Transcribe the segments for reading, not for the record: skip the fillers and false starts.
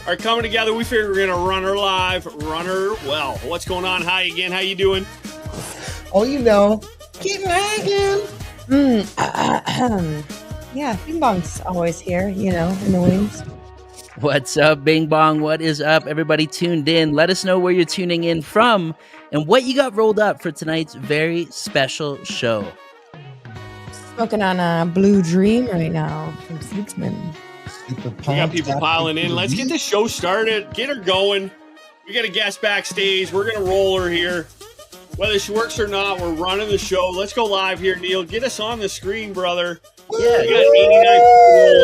are coming together. We figure we're going to run her live, run her well. What's going on? Hi again. How you doing? Oh, you know, keep lagging. Yeah, Bing Bong's always here, in the wings. What's up, Bing Bong? What is up? Everybody tuned in. Let us know where you're tuning in from and what you got rolled up for tonight's very special show. Smoking on a Blue Dream right now from Seedsman. We got people piling in. Let's get this show started. Get her going. We got a guest backstage. We're going to roll her here. Whether she works or not, we're running the show. Let's go live here, Neil. Get us on the screen, brother. Yeah, we got 89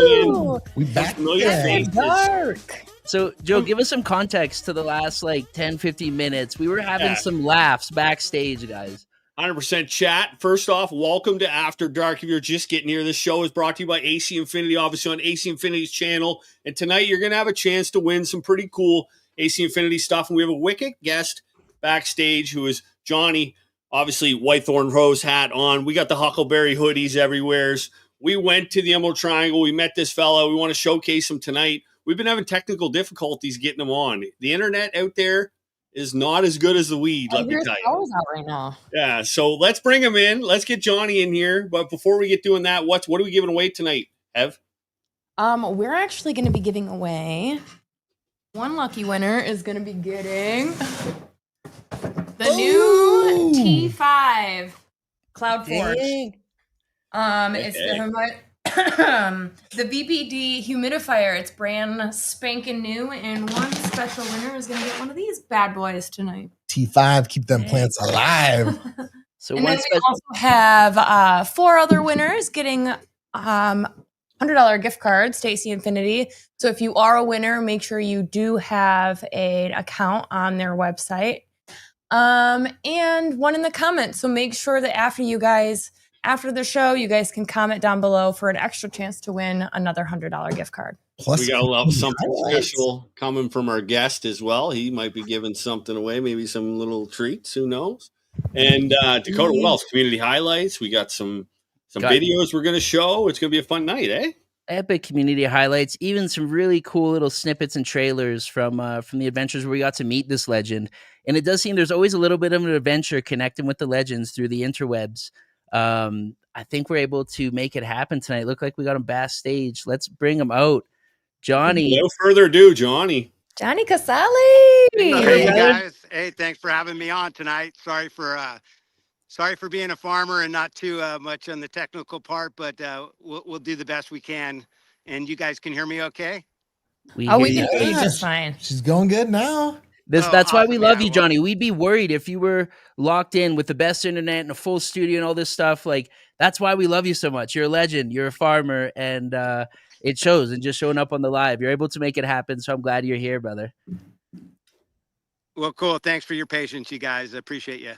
people rolling in. We back. Faces. Dark. So, Joe, give us some context to the last 10, 15 minutes. We were having some laughs backstage, guys. 100% chat. First off, welcome to After Dark. If you're just getting here, this show is brought to you by AC Infinity, obviously on AC Infinity's channel. And tonight you're going to have a chance to win some pretty cool AC Infinity stuff. And we have a wicked guest backstage who is Johnny, obviously Whitethorn Rose hat on. We got the Huckleberry hoodies everywhere. We went to the Emerald Triangle. We met this fellow. We want to showcase him tonight. We've been having technical difficulties getting him on. The internet out there is not as good as the weed, let me tell you. Out right now. Yeah, so let's bring him in. Let's get Johnny in here. But before we get doing that, what are we giving away tonight, Ev? We're actually going to be giving away. One lucky winner is going to be getting the new T5 CloudForge. It's the VPD humidifier. It's brand spanking new, and one special winner is going to get one of these bad boys tonight. T5, keep them plants alive. So and then we also have 4 other winners getting $100 gift cards to AC Infinity. So if you are a winner, make sure you do have an account on their website. And one in the comments. So make sure that after the show, you guys can comment down below for an extra chance to win another $100 gift card. Plus, we got a lot something special coming from our guest as well. He might be giving something away, maybe some little treats. Who knows? And Dakota, what else? Community highlights. We got some videos we're going to show. It's going to be a fun night, eh? Epic community highlights, even some really cool little snippets and trailers from the adventures where we got to meet this legend. And it does seem there's always a little bit of an adventure connecting with the legends through the interwebs. I think we're able to make it happen tonight. Look like we got him backstage. Let's bring him out. Johnny. No further ado, Johnny. Johnny Casali. Hey, guys. Hey, thanks for having me on tonight. Sorry for being a farmer and not too much on the technical part, but we'll do the best we can. And you guys can hear me okay? We can hear you just fine. She's going good now. That's why we love you, Johnny. We'd be worried if you were locked in with the best internet and a full studio and all this stuff. That's why we love you so much. You're a legend. You're a farmer, and it shows. And just showing up on the live, you're able to make it happen. So I'm glad you're here, brother. Well, cool. Thanks for your patience, you guys. I appreciate you.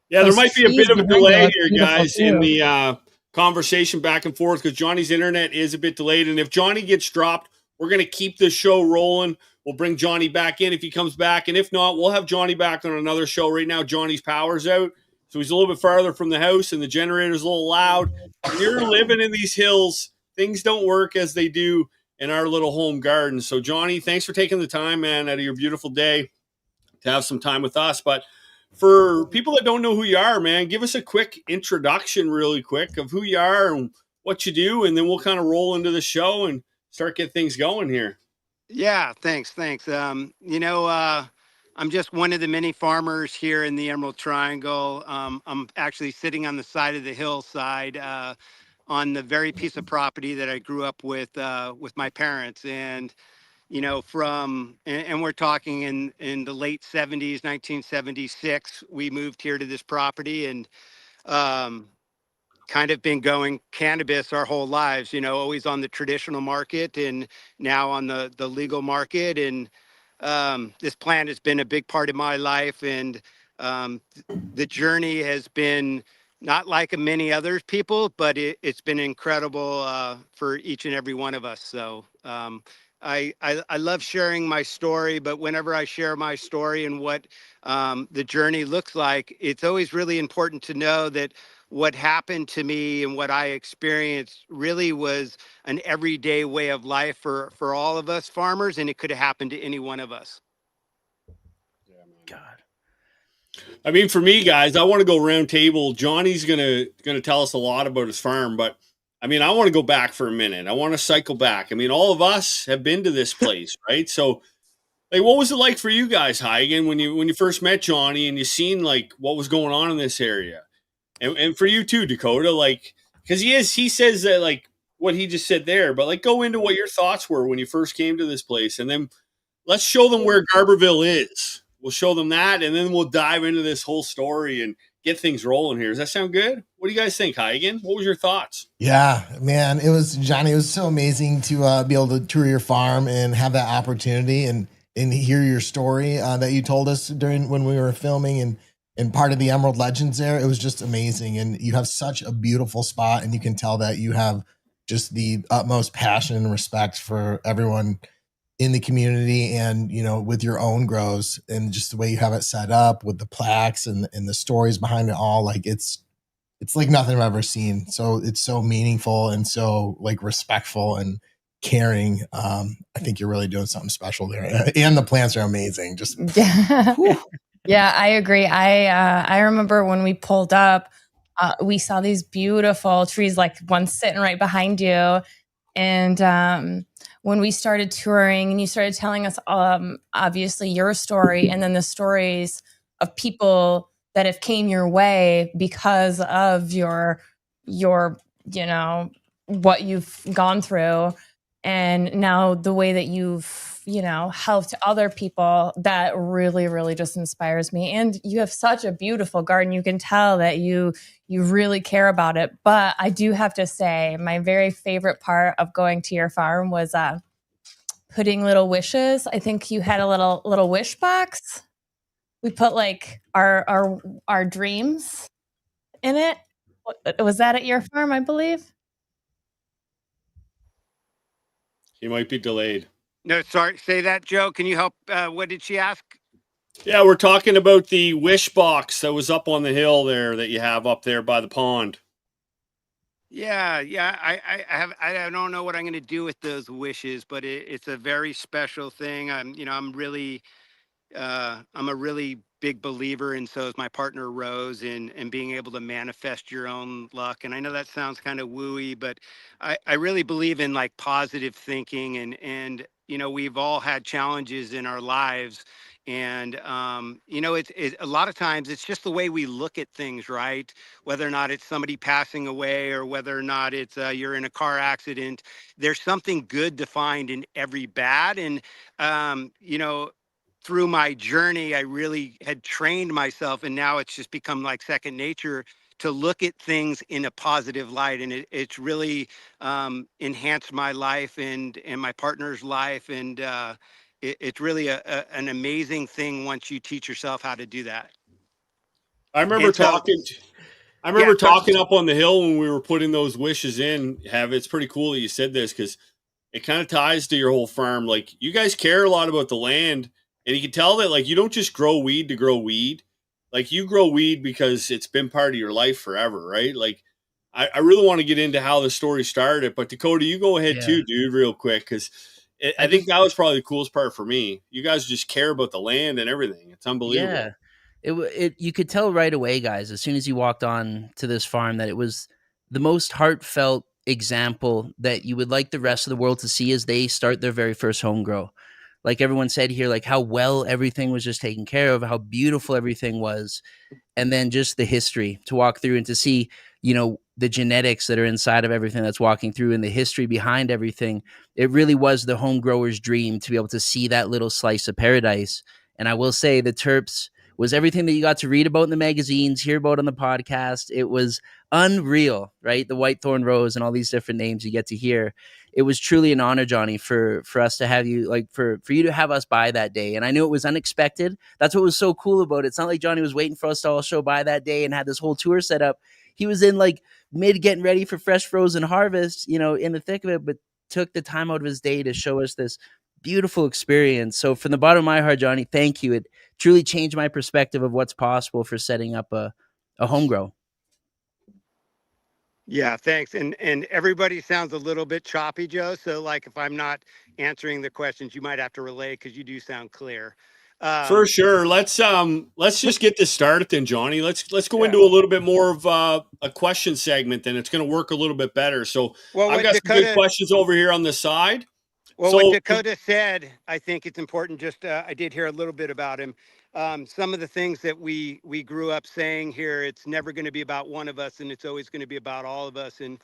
Yeah, there might be a bit of a delay here, guys, in the conversation back and forth because Johnny's internet is a bit delayed. And if Johnny gets dropped, we're going to keep this show rolling. We'll bring Johnny back in if he comes back. And if not, we'll have Johnny back on another show. Right now, Johnny's power's out. So he's a little bit farther from the house and the generator's a little loud. When you're living in these hills, things don't work as they do in our little home garden. So, Johnny, thanks for taking the time, man, out of your beautiful day to have some time with us. But for people that don't know who you are, man, give us a quick introduction really quick of who you are and what you do, and then we'll kind of roll into the show and start getting things going here. Yeah, thanks. I'm just one of the many farmers here in the Emerald Triangle. I'm actually sitting on the side of the hillside on the very piece of property that I grew up with my parents. And, and we're talking in the late 70s, 1976, we moved here to this property and kind of been going cannabis our whole lives, always on the traditional market and now on the legal market. And this plant has been a big part of my life. And the journey has been not like many other people, but it's been incredible for each and every one of us. So I love sharing my story, but whenever I share my story and what the journey looks like, it's always really important to know that what happened to me and what I experienced really was an everyday way of life for all of us farmers, and it could have happened to any one of us. God. I mean, for me, guys, I want to go round table. Johnny's gonna tell us a lot about his farm, but I mean, I want to go back for a minute. I want to cycle back. I mean, all of us have been to this place, right? So, like, what was it like for you guys, Huygen, when you first met Johnny and you seen like what was going on in this area, and for you too, Dakota, like, because he says that like what he just said there, but like go into what your thoughts were when you first came to this place, and then let's show them where Garberville is. We'll show them that, and then we'll dive into this whole story and get things rolling here. Does that sound good? What do you guys think, Huygen? What was your thoughts? Yeah, man, it was Johnny. It was so amazing to be able to tour your farm and have that opportunity and hear your story that you told us during when we were filming and part of the Emerald Legends there. It was just amazing, and you have such a beautiful spot, and you can tell that you have just the utmost passion and respect for everyone in the community, and with your own grows and just the way you have it set up with the plaques and the stories behind it all. Like it's like nothing I've ever seen. So it's so meaningful and so like respectful and caring. I think you're really doing something special there, and the plants are amazing. Just yeah, I agree. I remember when we pulled up, we saw these beautiful trees, like one sitting right behind you. And when we started touring and you started telling us, obviously your story, and then the stories of people that have came your way because of your, what you've gone through. And now the way that you've, helped other people, that really, really just inspires me. And you have such a beautiful garden. You can tell that you really care about it. But I do have to say, my very favorite part of going to your farm was putting little wishes. I think you had a little wish box. We put like our dreams in it. Was that at your farm, I believe? He might be delayed. No, sorry. Say that, Joe. Can you help? What did she ask? Yeah, we're talking about the wish box that was up on the hill there that you have up there by the pond. Yeah. I don't know what I'm going to do with those wishes, but it's a very special thing. I'm a really big believer, and so is my partner Rose, in being able to manifest your own luck. And I know that sounds kind of wooey, but I really believe in like positive thinking, and we've all had challenges in our lives. And it's a lot of times it's just the way we look at things, right? Whether or not it's somebody passing away, or whether or not it's you're in a car accident, there's something good to find in every bad. And through my journey, I really had trained myself, and now it's just become like second nature to look at things in a positive light. And it's really enhanced my life and my partner's life. And it's really an amazing thing once you teach yourself how to do that. I remember talking up on the hill when we were putting those wishes in. It's pretty cool that you said this, because it kind of ties to your whole farm. Like, you guys care a lot about the land. And you can tell that, like, you don't just grow weed to grow weed. Like, you grow weed because it's been part of your life forever, right? Like, I really want to get into how the story started. But, Dakota, you go ahead too, dude, real quick, because I think that was probably the coolest part for me. You guys just care about the land and everything. It's unbelievable. Yeah. You could tell right away, guys, as soon as you walked on to this farm, that it was the most heartfelt example that you would like the rest of the world to see as they start their very first home grow. Like everyone said here, like how well everything was just taken care of, how beautiful everything was. And then just the history to walk through and to see, the genetics that are inside of everything that's walking through and the history behind everything. It really was the home grower's dream to be able to see that little slice of paradise. And I will say the terps was everything that you got to read about in the magazines, hear about on the podcast. It was unreal, right? The Whitethorn Rose and all these different names you get to hear. It was truly an honor, Johnny, for us to have you, like for you to have us by that day. And I knew it was unexpected. That's what was so cool about it. It's not like Johnny was waiting for us to all show by that day and had this whole tour set up. He was in like mid getting ready for fresh frozen harvest, in the thick of it. But took the time out of his day to show us this beautiful experience. So from the bottom of my heart, Johnny, thank you. It truly changed my perspective of what's possible for setting up a home grow. Yeah, thanks. And everybody sounds a little bit choppy, Joe. So like if I'm not answering the questions, you might have to relay because you do sound clear. For sure. Let's just get this started then, Johnny. Let's go into a little bit more of a question segment, then it's going to work a little bit better. So I've got some good questions over here on the side. Well, what Dakota said, I think it's important. Just I did hear a little bit about him. Some of the things that we grew up saying here, it's never going to be about one of us, and it's always going to be about all of us. And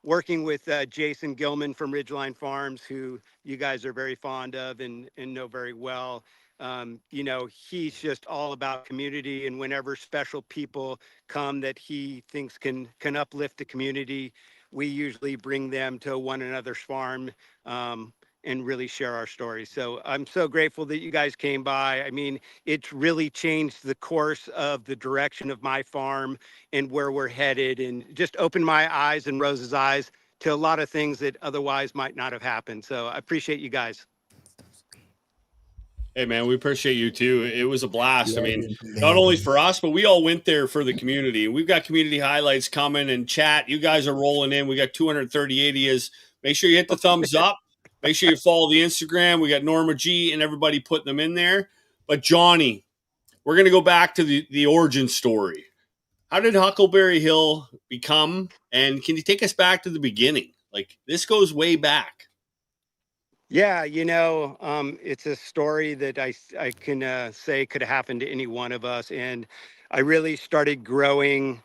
working with Jason Gilman from Ridgeline Farms, who you guys are very fond of and know very well. You know, he's just all about community, and whenever special people come that he thinks can uplift the community, we usually bring them to one another's farm. And really share our story. So I'm so grateful that you guys came by. I mean, it's really changed the course of the direction of my farm and where we're headed, and just opened my eyes and Rose's eyes to a lot of things that otherwise might not have happened. So I appreciate you guys. Hey man, we appreciate you too. It was a blast. I mean, not only for us, but we all went there for the community. We've got community highlights coming, and chat. You guys are rolling in. We got 230 ideas. Make sure you hit the thumbs up. Make sure you follow the Instagram. We got Norma G and everybody putting them in there. But Johnny, we're going to go back to the origin story. How did Huckleberry Hill become? And can you take us back to the beginning? Like, this goes way back. Yeah, you know, it's a story that I can say could have happened to any one of us. And I really started growing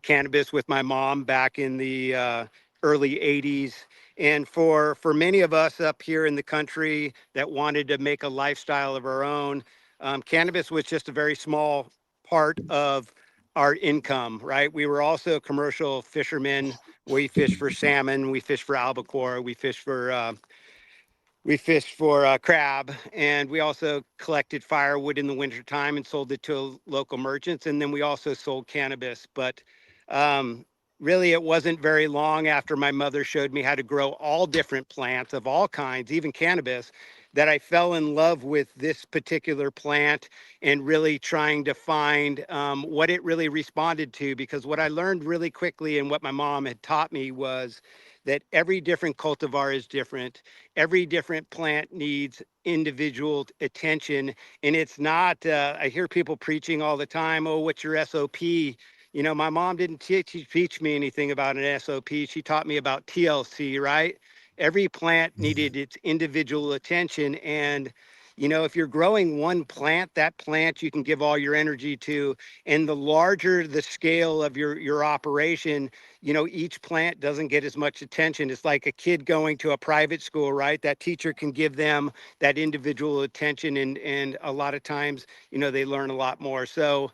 cannabis with my mom back in the early 80s. And for many of us up here in the country that wanted to make a lifestyle of our own, cannabis was just a very small part of our income, right? We were also commercial fishermen. We fished for salmon, we fished for albacore, we fished for crab, and we also collected firewood in the wintertime and sold it to local merchants. And then we also sold cannabis. But really, it wasn't very long after my mother showed me how to grow all different plants of all kinds, even cannabis, that I fell in love with this particular plant and really trying to find what it really responded to. Because what I learned really quickly and what my mom had taught me was that every different cultivar is different. Every different plant needs individual attention. And it's not, I hear people preaching all the time, oh, what's your SOP? You know, my mom didn't teach me anything about an SOP. She taught me about TLC, right? Every plant needed its individual attention. And, you know, if you're growing one plant, that plant you can give all your energy to. And the larger the scale of your operation, you know, each plant doesn't get as much attention. It's like a kid going to a private school, right? That teacher can give them that individual attention. And a lot of times, you know, they learn a lot more. So,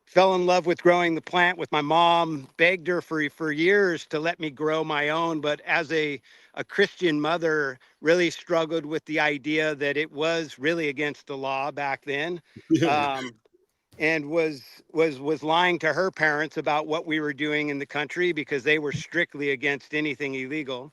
fell in love with growing the plant with my mom, begged her for years to let me grow my own. But as a Christian mother, really struggled with the idea that it was really against the law back then. And was lying to her parents about what we were doing in the country because they were strictly against anything illegal.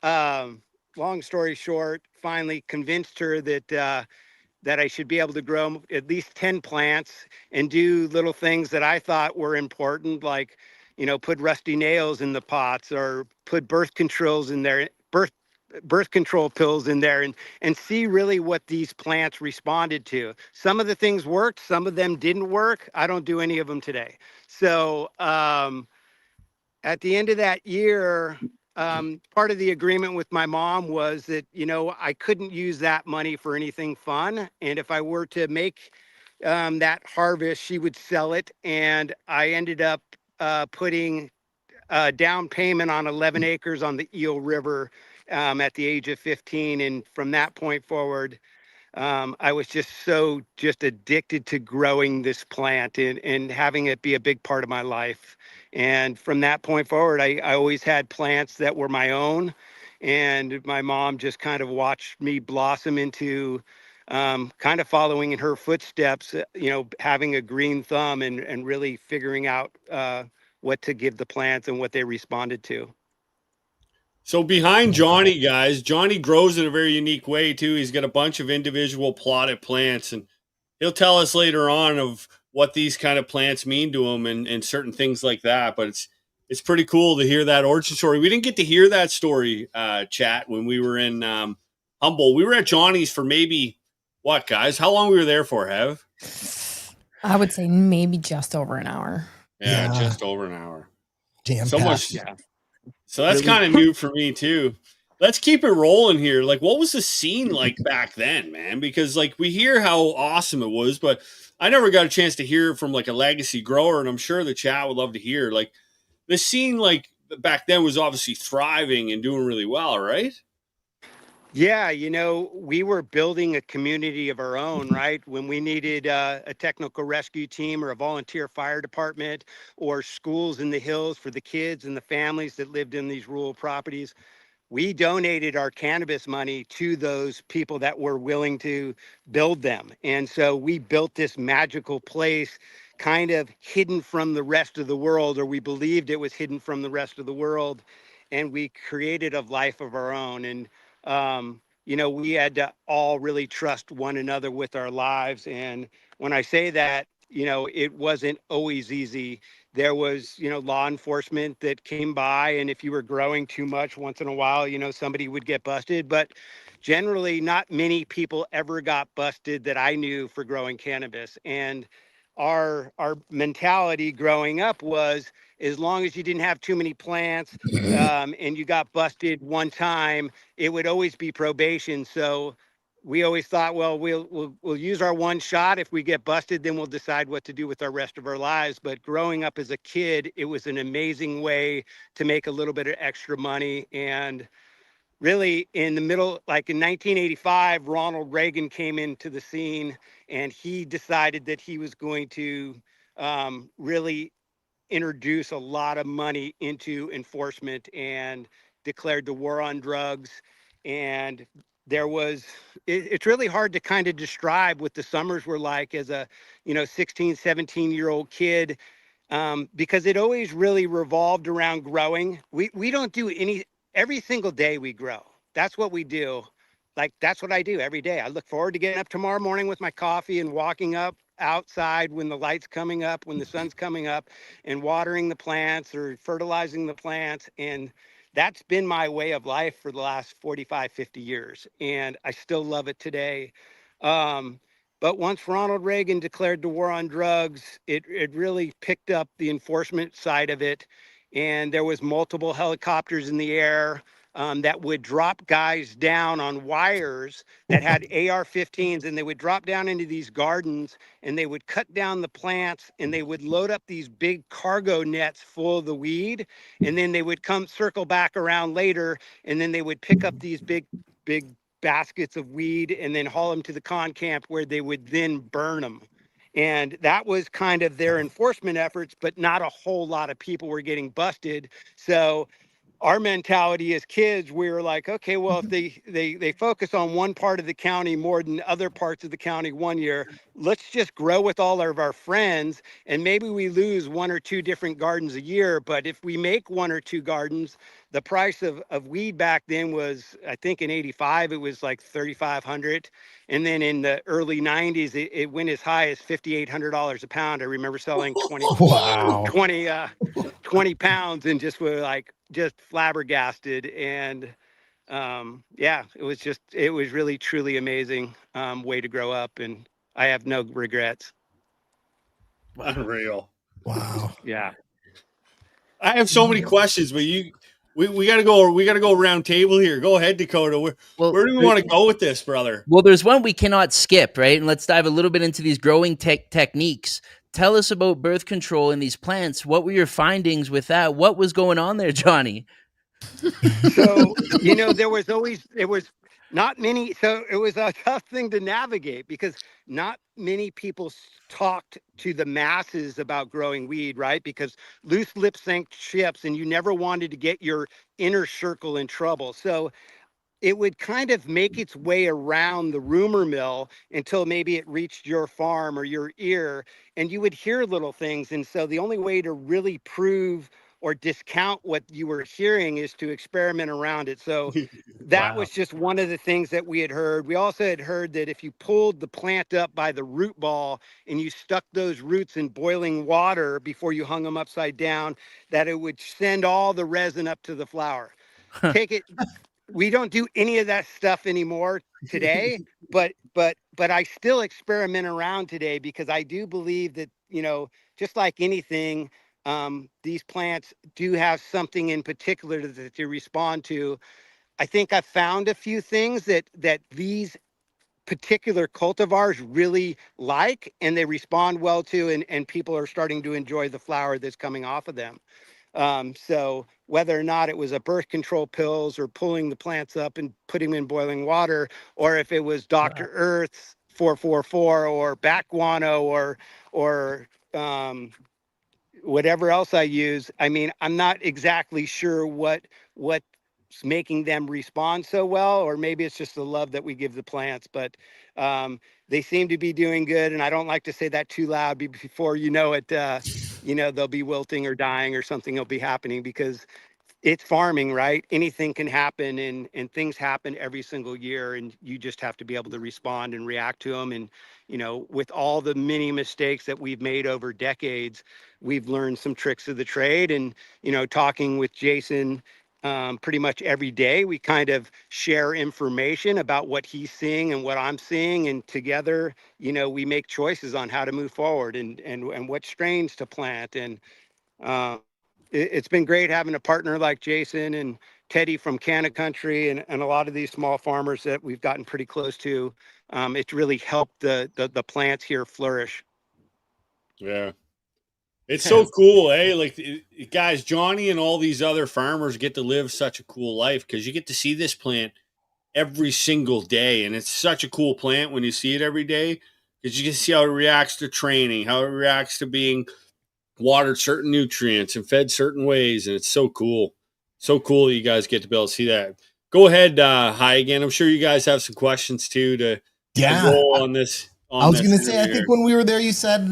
Long story short, finally convinced her that I should be able to grow at least 10 plants and do little things that I thought were important, like, you know, put rusty nails in the pots or put birth controls in there, birth control pills in there, and see really what these plants responded to. Some of the things worked, some of them didn't work. I don't do any of them today. So at the end of that year, part of the agreement with my mom was that, you know, I couldn't use that money for anything fun. And if I were to make that harvest, she would sell it. And I ended up putting a down payment on 11 acres on the Eel River at the age of 15. And from that point forward, I was just addicted to growing this plant and having it be a big part of my life. And from that point forward, I always had plants that were my own. And my mom just kind of watched me blossom into kind of following in her footsteps, you know, having a green thumb and really figuring out what to give the plants and what they responded to. So behind Johnny, guys, Johnny grows in a very unique way too. He's got a bunch of individual plotted plants, and he'll tell us later on of what these kind of plants mean to him and certain things like that. But it's pretty cool to hear that origin story. We didn't get to hear that story, chat, when we were in Humboldt. We were at Johnny's for maybe what, guys? How long we were there for, Hev? I would say maybe just over an hour. Yeah, just over an hour. Jam So packed. much. Yeah. So that's kind of new for me too. Let's keep it rolling here. Like, what was the scene like back then, man? Because like we hear how awesome it was, but I never got a chance to hear it from like a legacy grower, and I'm sure the chat would love to hear. Like the scene, like back then, was obviously thriving and doing really well, right? Yeah, we were building a community of our own, right? When we needed a technical rescue team or a volunteer fire department or schools in the hills for the kids and the families that lived in these rural properties, we donated our cannabis money to those people that were willing to build them. And so we built this magical place kind of hidden from the rest of the world, or we believed it was hidden from the rest of the world. And we created a life of our own. And, we had to all really trust one another with our lives. And when I say that, it wasn't always easy. There was, law enforcement that came by, and if you were growing too much once in a while, somebody would get busted. But generally, not many people ever got busted that I knew for growing cannabis. And our mentality growing up was, as long as you didn't have too many plants and you got busted one time, it would always be probation. So we always thought, well, we'll use our one shot. If we get busted, then we'll decide what to do with our rest of our lives. But growing up as a kid, it was an amazing way to make a little bit of extra money. And really in the middle, like in 1985, Ronald Reagan came into the scene, and he decided that he was going to really introduce a lot of money into enforcement and declared the war on drugs. And there was, it's really hard to kind of describe what the summers were like as a 16, 17-year-old kid, because it always really revolved around growing. We don't do every single day we grow. That's what we do. Like, that's what I do every day. I look forward to getting up tomorrow morning with my coffee and walking up outside when the light's coming up, when the sun's coming up, and watering the plants or fertilizing the plants. And that's been my way of life for the last 45, 50 years. And I still love it today. But once Ronald Reagan declared the war on drugs, it really picked up the enforcement side of it. And there was multiple helicopters in the air that would drop guys down on wires that had AR-15s, and they would drop down into these gardens, and they would cut down the plants, and they would load up these big cargo nets full of the weed, and then they would come circle back around later, and then they would pick up these big baskets of weed and then haul them to the con camp, where they would then burn them. And that was kind of their enforcement efforts, but not a whole lot of people were getting busted. So our mentality as kids, we were like, okay, well, if they focus on one part of the county more than other parts of the county one year, let's just grow with all of our friends, and maybe we lose one or two different gardens a year. But if we make one or two gardens, the price of weed back then was, I think in 85, it was like $3,500. And then in the early 90s, it went as high as $5,800 a pound. I remember selling 20 pounds, and just were like, just flabbergasted. And it was really, truly amazing way to grow up. And I have no regrets. Unreal. Wow. Yeah. I have so many questions, but we gotta go round table here. Go ahead, Dakota. Where do we want to go with this, brother? Well, there's one we cannot skip, right? And let's dive a little bit into these growing techniques. Tell us about birth control in these plants. What were your findings with that? What was going on there, Johnny? So, it was not many. So it was a tough thing to navigate, because not many people talked to the masses about growing weed, right? Because loose lips sink ships, and you never wanted to get your inner circle in trouble. So it would kind of make its way around the rumor mill until maybe it reached your farm or your ear, and you would hear little things. And so the only way to really prove or discount what you were hearing, is to experiment around it. So that was just one of the things that we had heard. We also had heard that if you pulled the plant up by the root ball and you stuck those roots in boiling water before you hung them upside down, that it would send all the resin up to the flower. Take it. We don't do any of that stuff anymore today, but I still experiment around today, because I do believe that, just like anything, these plants do have something in particular that they respond to. I think I found a few things that these particular cultivars really like, and they respond well to, and people are starting to enjoy the flower that's coming off of them. So whether or not it was a birth control pills, or pulling the plants up and putting them in boiling water, or if it was Dr. Earth's 444 or back guano, or whatever else I use. I mean, I'm not exactly sure what's making them respond so well, or maybe it's just the love that we give the plants, but they seem to be doing good. And I don't like to say that too loud, before it, they'll be wilting or dying, or something will be happening, because it's farming, right? Anything can happen, and things happen every single year, and you just have to be able to respond and react to them. And, with all the many mistakes that we've made over decades, we've learned some tricks of the trade. And, talking with Jason pretty much every day, we kind of share information about what he's seeing and what I'm seeing. And together, we make choices on how to move forward, and what strains to plant. And, it's been great having a partner like Jason and Teddy from Canna Country, and a lot of these small farmers that we've gotten pretty close to. It's really helped the plants here flourish. Yeah. It's so cool, eh? Like, guys, Johnny and all these other farmers get to live such a cool life, because you get to see this plant every single day. And it's such a cool plant when you see it every day, because you can see how it reacts to training, how it reacts to being watered certain nutrients and fed certain ways. And it's so cool. So cool that you guys get to be able to see that. Go ahead, hi again. I'm sure you guys have some questions too to roll on this. I was going to say, I think when we were there, you said,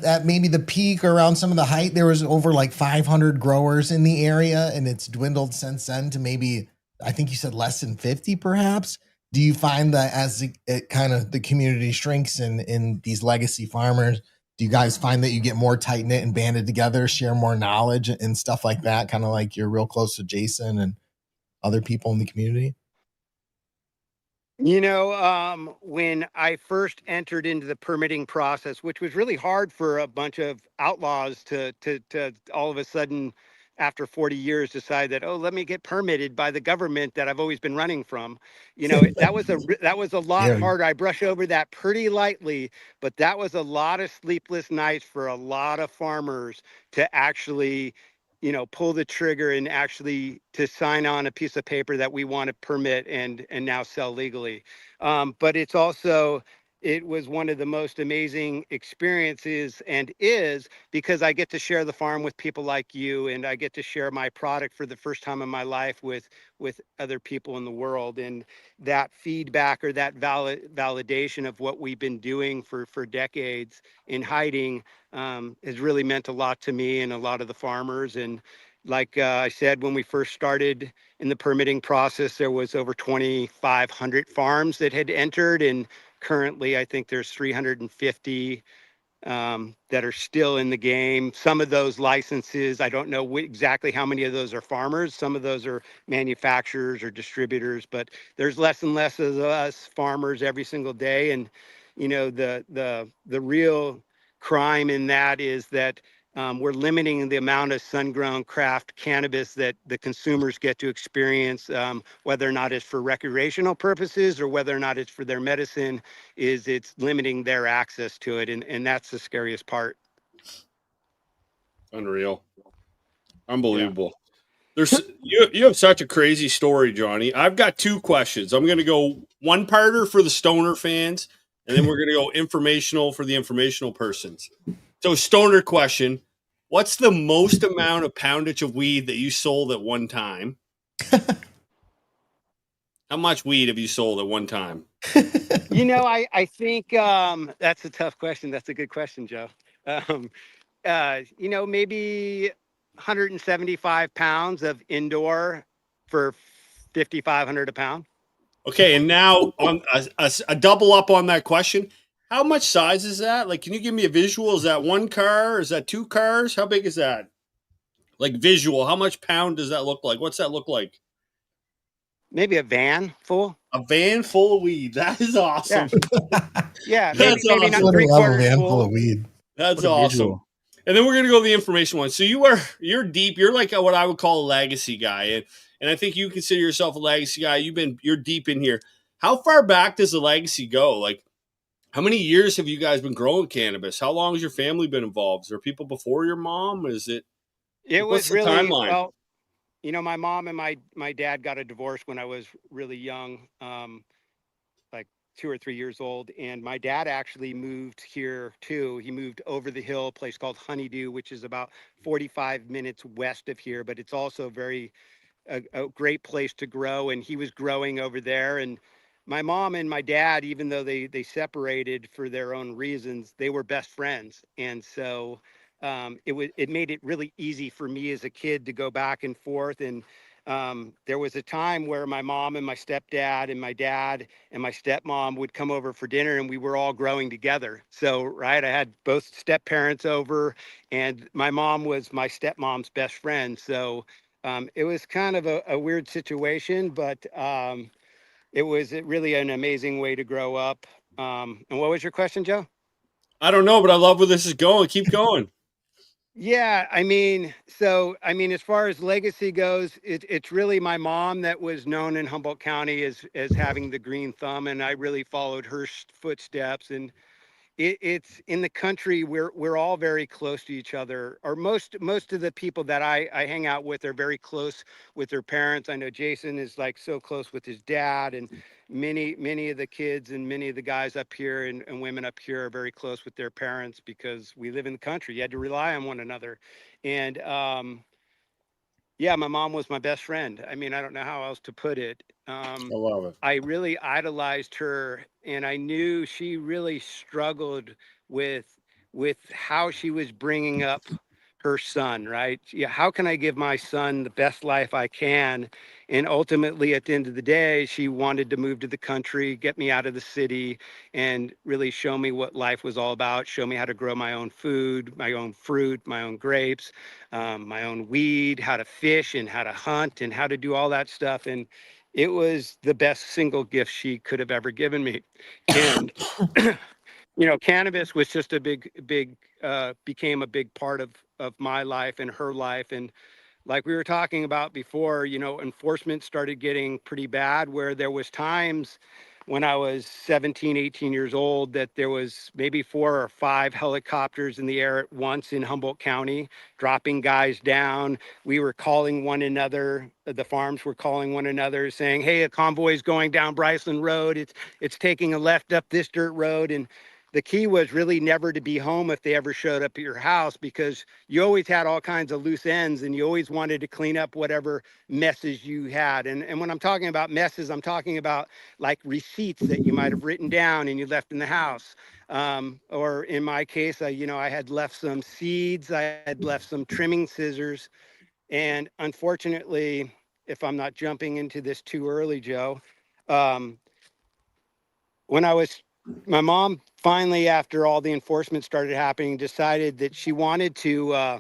at maybe the peak, or around some of the height, there was over like 500 growers in the area, and it's dwindled since then to maybe, I think you said less than 50 perhaps. Do you find that as it kind of the community shrinks in these legacy farmers, do you guys find that you get more tight knit and banded together, share more knowledge and stuff like that? Kind of like you're real close to Jason and other people in the community? When I first entered into the permitting process, which was really hard for a bunch of outlaws to all of a sudden, after 40 years, decide that, oh, let me get permitted by the government that I've always been running from. That was a lot harder. I brush over that pretty lightly, but that was a lot of sleepless nights for a lot of farmers to actually pull the trigger and actually to sign on a piece of paper that we want to permit and now sell legally. But it was one of the most amazing experiences, and is, because I get to share the farm with people like you, and I get to share my product for the first time in my life with other people in the world. And that feedback, or that validation of what we've been doing for decades in hiding, has really meant a lot to me and a lot of the farmers. And like I said, when we first started in the permitting process, there was over 2,500 farms that had entered, and currently I think there's 350 that are still in the game. Some of those licenses, I don't know exactly how many of those are farmers. Some of those are manufacturers or distributors, but there's less and less of us farmers every single day. And the real crime in that is that we're limiting the amount of sun-grown craft cannabis that the consumers get to experience, whether or not it's for recreational purposes or whether or not it's for their medicine. It's limiting their access to it, and that's the scariest part. Unreal, unbelievable. Yeah. You have such a crazy story, Johnny. I've got two questions. I'm going to go one parter for the stoner fans, and then we're going to go informational for the informational persons. So, stoner question: what's the most amount of poundage of weed that you sold at one time? How much weed have you sold at one time? I think that's a tough question. That's a good question, Joe. Maybe 175 pounds of indoor for 5,500 a pound. Okay, and now on a double up on that question, how much size is that? Like, can you give me a visual? Is that one car? Is that two cars? How big is that? Like visual, how much pound does that look like? What's that look like? Maybe a van full. A van full of weed. That is awesome. Yeah, That's maybe awesome. not 3/4 van full. full of weed. That's What a awesome. visual. And then we're gonna go to the information one. So you're deep. You're like what I would call a legacy guy, and I think you consider yourself a legacy guy. You're deep in here. How far back does the legacy go? Like, how many years have you guys been growing cannabis? How long has your family been involved? Is there people before your mom? Is it? It What's was the really timeline? well. My mom and my dad got a divorce when I was really young, like 2 or 3 years old. And my dad actually moved here too. He moved over the hill, a place called Honeydew, which is about 45 minutes west of here, but it's also a great place to grow. And he was growing over there. And my mom and my dad, even though they separated for their own reasons, they were best friends. And so it made it really easy for me as a kid to go back and forth. And there was a time where my mom and my stepdad and my dad and my stepmom would come over for dinner, and we were all growing together. So, right, I had both step parents over, and my mom was my stepmom's best friend. So it was kind of a weird situation, but it was really an amazing way to grow up. And what was your question, Joe? I don't know, but I love where this is going. Keep going. Yeah, as far as legacy goes, it's really my mom that was known in Humboldt County as having the green thumb, and I really followed her footsteps. And it's in the country, we're all very close to each other, or most of the people that I hang out with are very close with their parents. I know Jason is like so close with his dad, and many of the kids and many of the guys up here and women up here are very close with their parents because we live in the country. You had to rely on one another. And yeah, my mom was my best friend. I mean, I don't know how else to put it. I love it. I really idolized her, and I knew she really struggled with how she was bringing up her son, right? Yeah, how can I give my son the best life I can? And ultimately, at the end of the day, she wanted to move to the country, get me out of the city, and really show me what life was all about, show me how to grow my own food, my own fruit, my own grapes, my own weed, how to fish and how to hunt and how to do all that stuff. And it was the best single gift she could have ever given me. And cannabis was just a big became a big part of my life and her life. And like we were talking about before, enforcement started getting pretty bad, where there was times when I was 17, 18 years old that there was maybe 4 or 5 helicopters in the air at once in Humboldt County, dropping guys down. We were calling one another. The farms were calling one another saying, hey, a convoy is going down Bryceland Road. It's taking a left up this dirt road. And the key was really never to be home if they ever showed up at your house, because you always had all kinds of loose ends and you always wanted to clean up whatever messes you had. And when I'm talking about messes, I'm talking about like receipts that you might have written down and you left in the house. Or in my case, I had left some seeds, I had left some trimming scissors. And unfortunately, if I'm not jumping into this too early, Joe, when my mom finally, after all the enforcement started happening, decided that she wanted to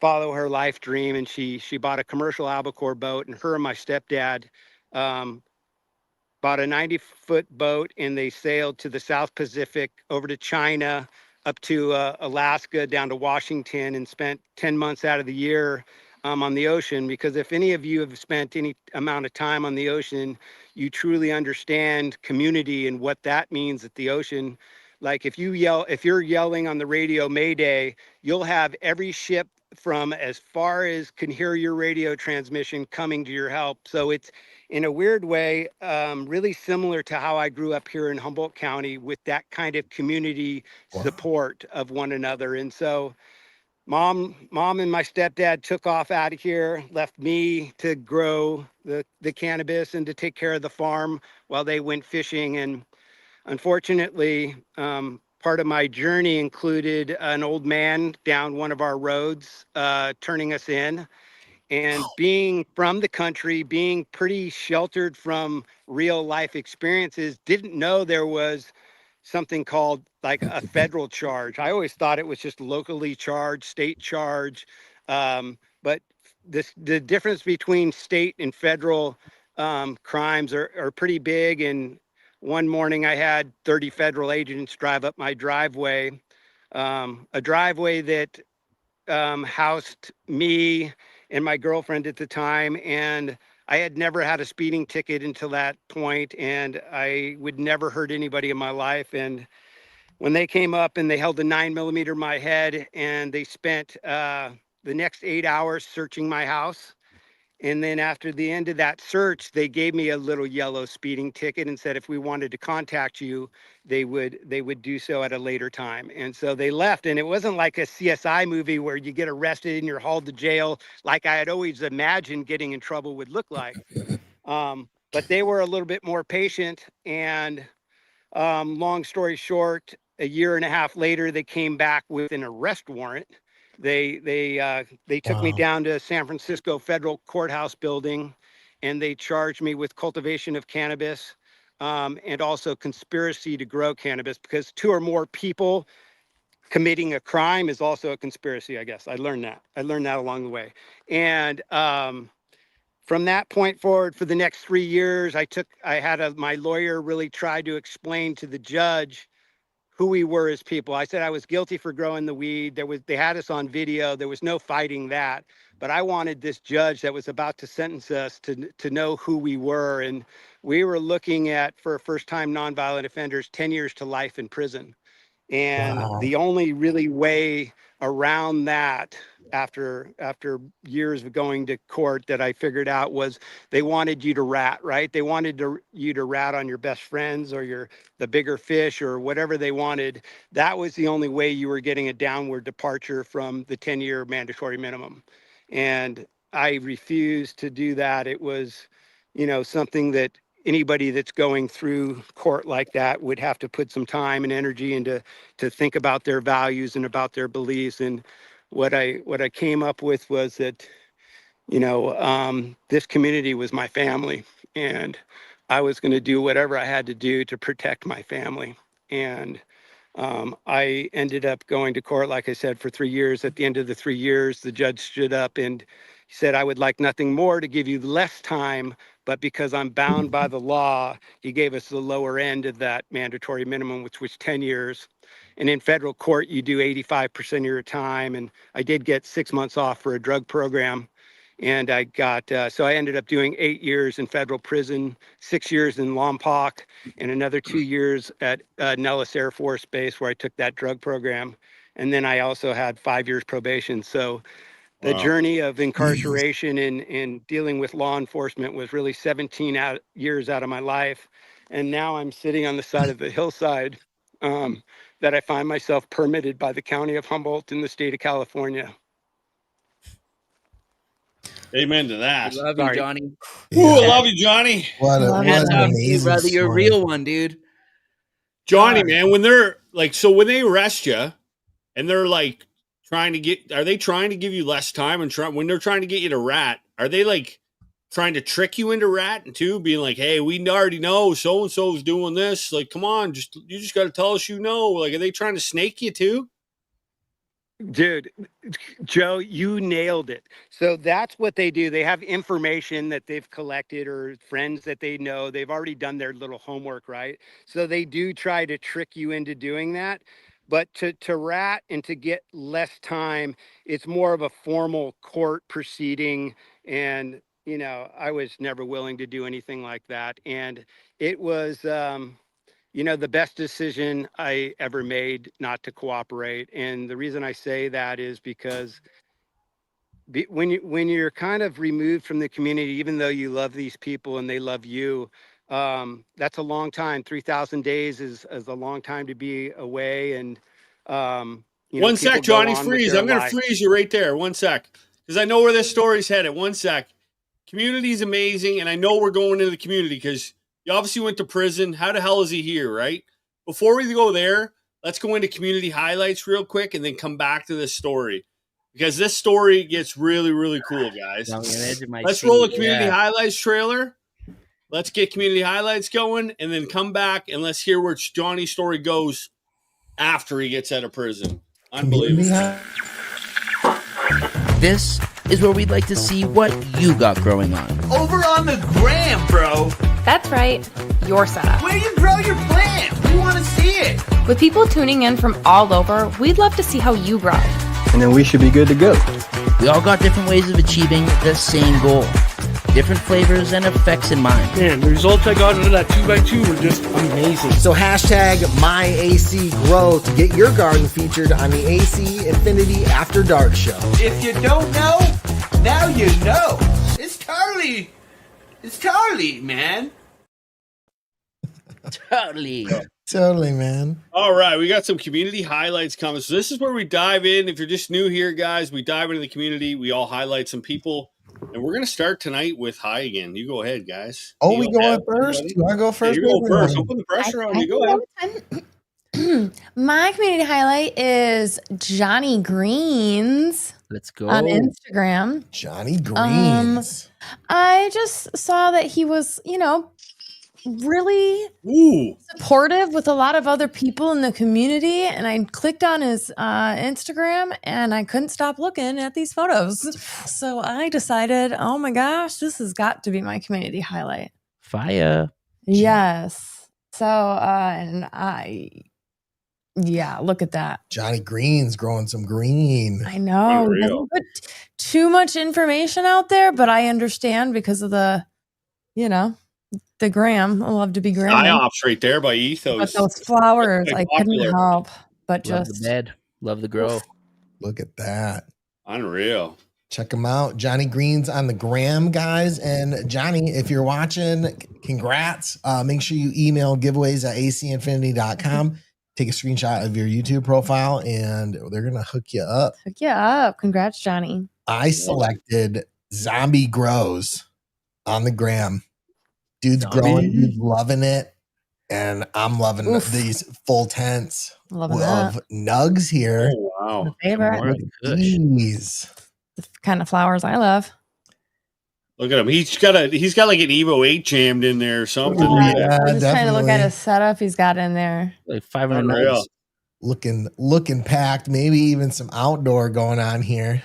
follow her life dream, and she bought a commercial albacore boat, and her and my stepdad bought a 90-foot boat, and they sailed to the South Pacific, over to China, up to Alaska, down to Washington, and spent 10 months out of the year on the ocean. Because if any of you have spent any amount of time on the ocean, you truly understand community and what that means at the ocean. Like if you're yelling on the radio, Mayday, you'll have every ship from as far as can hear your radio transmission coming to your help. So it's, in a weird way, really similar to how I grew up here in Humboldt County, with that kind of community support of one another. And so mom and my stepdad took off out of here, left me to grow the cannabis and to take care of the farm while they went fishing. And unfortunately, part of my journey included an old man down one of our roads turning us in. And being from the country, being pretty sheltered from real life experiences, didn't know there was something called like a federal charge. I always thought it was just locally charged, state charge. But the difference between state and federal crimes are pretty big. And one morning I had 30 federal agents drive up my driveway, a driveway that housed me and my girlfriend at the time. And I had never had a speeding ticket until that point, and I would never hurt anybody in my life. And when they came up and they held a 9mm in my head, and they spent the next 8 hours searching my house. And then after the end of that search, they gave me a little yellow speeding ticket and said if we wanted to contact you, they would do so at a later time. And so they left. And it wasn't like a CSI movie where you get arrested and you're hauled to jail like I had always imagined getting in trouble would look like. But they were a little bit more patient. And long story short, a year and a half later, they came back with an arrest warrant. They took me down to San Francisco Federal Courthouse building, and they charged me with cultivation of cannabis and also conspiracy to grow cannabis, because 2 or more people committing a crime is also a conspiracy, I guess. I learned that along the way. And from that point forward, for the next 3 years, my lawyer really tried to explain to the judge who we were as people. I said I was guilty for growing the weed. They had us on video. There was no fighting that. But I wanted this judge that was about to sentence us to know who we were. And we were looking at, for first-time nonviolent offenders, 10 years to life in prison. And the only really way around that, after years of going to court, that I figured out was they wanted you to rat, right? They wanted you to rat on your best friends or the bigger fish or whatever they wanted. That was the only way you were getting a downward departure from the 10-year mandatory minimum. And I refused to do that. It was, something that anybody that's going through court like that would have to put some time and energy into to think about their values and about their beliefs. And what I came up with was that, this community was my family, and I was going to do whatever I had to do to protect my family. And I ended up going to court, like I said, for 3 years. At the end of the 3 years, the judge stood up and he said, I would like nothing more to give you less time, but because I'm bound by the law, he gave us the lower end of that mandatory minimum, which was 10 years. And in federal court, you do 85% of your time. And I did get 6 months off for a drug program. And I got, so I ended up doing 8 years in federal prison, 6 years in Lompoc, and another 2 years at Nellis Air Force Base, where I took that drug program. And then I also had 5 years probation. So the journey of incarceration and dealing with law enforcement was really 17 years out of my life. And now I'm sitting on the side of the hillside that I find myself permitted by the county of Humboldt in the state of California. Amen to that. We love you, Johnny. Ooh, I love you, Johnny. What an amazing brother. You're a story. real one, dude. Johnny, man, when they're like, so when they arrest you and they're like are they trying to give you less time, and when they're trying to get you to rat, are they like trying to trick you into ratting too, being like, hey, we already know so-and-so's doing this. Like, come on, you just got to tell us, like, are they trying to snake you too? Dude, Joe, you nailed it. So that's what they do. They have information that they've collected or friends that they know. They've already done their little homework, right? So they do try to trick you into doing that. But to rat and to get less time, it's more of a formal court proceeding. And, I was never willing to do anything like that. And it was, the best decision I ever made not to cooperate. And the reason I say that is because when you're kind of removed from the community, even though you love these people and they love you, that's a long time. 3,000 days is a long time to be away. And, one sec, Johnny, freeze. I'm going to freeze you right there. 1 sec. Because I know where this story's headed. 1 sec. Community is amazing. And I know we're going into the community because you obviously went to prison. How the hell is he here, right? Before we go there, let's go into community highlights real quick and then come back to this story because this story gets really, really cool, guys. Let's roll a community highlights trailer. Let's get community highlights going and then come back and let's hear where Johnny's story goes after he gets out of prison. Unbelievable. This is where we'd like to see what you got growing on. Over on the gram, bro. That's right, your setup. Where you grow your plants. We want to see it. With people tuning in from all over, we'd love to see how you grow. And then we should be good to go. We all got different ways of achieving the same goal. Different flavors and effects in mind. Man, the results I got into that 2x2 were just amazing. So hashtag MyACGrow to get your garden featured on the AC Infinity After Dark show. If you don't know, now you know. It's Charlie, man. Totally, man. All right, we got some community highlights coming. So this is where we dive in. If you're just new here, guys, we dive into the community. We all highlight some people. And we're going to start tonight with Hi again. You go ahead, guys. Oh, we go first? Do I go first? Yeah, you go first. Don't put the pressure on you. Go ahead. My community highlight is Johnny Greens. Let's go. On Instagram. Johnny Greens. I just saw that he was, really supportive with a lot of other people in the community. And I clicked on his Instagram and I couldn't stop looking at these photos. So I decided, oh my gosh, this has got to be my community highlight. Fire. Yes. So, look at that. Johnny Green's growing some green. I know. He doesn't put too much information out there, but I understand because of the gram. I love to be gram. IOPS right there by Ethos. But those flowers, I couldn't help but love just the bed. Love the grow. Look at that. Unreal. Check him out. Johnny Green's on the gram, guys. And Johnny, if you're watching, congrats. Make sure you email giveaways at acinfinity.com. Take a screenshot of your YouTube profile and they're going to hook you up. Hook you up. Congrats, Johnny. I selected Zombie Grows on the gram. Dude's growing, dude's loving it. And I'm loving these full tents of nugs here. Oh, wow. My favorite. These. The kind of flowers I love. Look at him. He's got like an Evo 8 jammed in there or something. Yeah, I'm just trying to look at his setup he's got in there. Like 500 nugs. Looking packed. Maybe even some outdoor going on here.